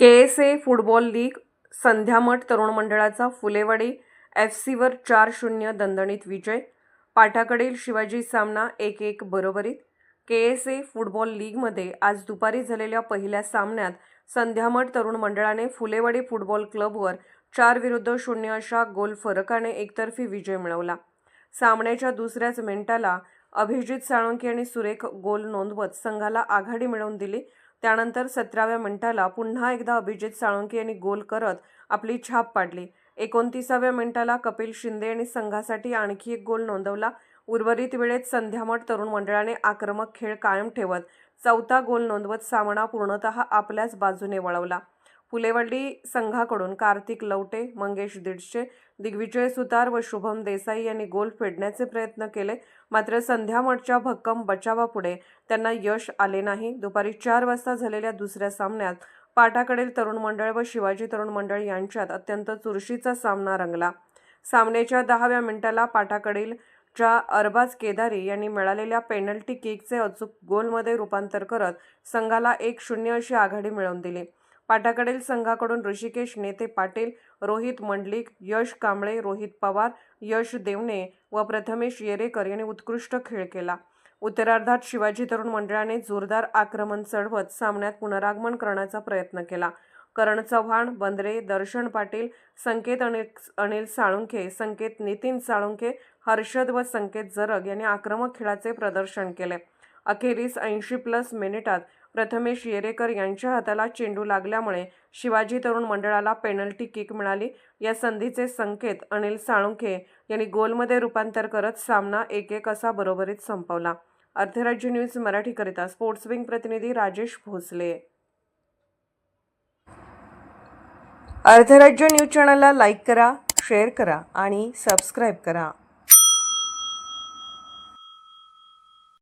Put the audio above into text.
KSA football league Sandhyamath तरुण मंडळाचा Phulewadi FC वर 4-0 दणदणीत विजय. पाठाकडील शिवाजी सामना 1-1 बरोबरीत. KSA फुटबॉल लीगमध्ये आज दुपारी झालेल्या पहिल्या सामन्यात संध्यामठ तरुण मंडळाने फुलेवाडी फुटबॉल क्लबवर 4-0 अशा गोल फरकाने एकतर्फी विजय मिळवला. सामन्याच्या दुसऱ्याच मिनिटाला अभिजित साळुंखे यांनी सुरेख गोल नोंदवत संघाला आघाडी मिळवून दिली. त्यानंतर 17व्या मिनिटाला पुन्हा एकदा अभिजित साळुंखे यांनी गोल करत आपली छाप पाडली. 29व्या मिनिटाला कपिल शिंदे यांनी संघासाठी आणखी एक गोल नोंदवला. उर्वरित वेळेत संध्यामठ तरुण मंडळाने आक्रमक खेळ कायम ठेवत चौथा गोल नोंदवत सामना पूर्णतः आपल्याच बाजूने वळवला. फुलेवाडी संघाकडून कार्तिक लवटे, मंगेश दीडशे, दिग्विजय सुतार व शुभम देसाई यांनी गोल फेडण्याचे प्रयत्न केले, मात्र संध्यामठच्या भक्कम बचावापुढे त्यांना यश आले नाही. दुपारी 4 वाजता झालेल्या दुसऱ्या सामन्यात पाठाकडील तरुण मंडळ व शिवाजी तरुण मंडळ यांच्यात अत्यंत चुरशीचा सामना रंगला. सामन्याच्या 10व्या मिनिटाला पाठाकडील अरबाज केदारी यांनी मिळालेल्या पेनल्टी किकचे अचूक गोलमध्ये रूपांतर करत संघाला 1-0 अशी आघाडी मिळवून दिली. पाठाकडील संघाकडून ऋषिकेश नेते पाटील, रोहित मंडलिक, यश कांबळे, रोहित पवार, यश देवणे व प्रथमेश येरेकर यांनी उत्कृष्ट खेळ केला. उत्तरार्धात शिवाजी तरुण मंडळाने जोरदार आक्रमण चढवत सामन्यात पुनरागमन करण्याचा प्रयत्न केला. करण चव्हाण, बंद्रे, दर्शन पाटील, संकेत अनिल साळुंखे, संकेत नितीन साळुंखे, हर्षद व संकेत जरग यांनी आक्रमक खेळाचे प्रदर्शन केले. अखेरीस 80+ मिनिटात प्रथमेश येरेकर यांच्या हाताला चेंडू लागल्यामुळे शिवाजी तरुण मंडळाला पेनल्टी किक मिळाली. या संधीचे संकेत अनिल साळुंखे यांनी गोलमध्ये रूपांतर करत सामना 1-1 असा बरोबरीत संपवला. अर्धराज्य न्यूज मराठीकरिता स्पोर्ट्स विंग प्रतिनिधी राजेश भोसले. अर्धराज्य न्यूज चॅनलला लाईक करा, शेअर करा आणि सबस्क्राईब करा.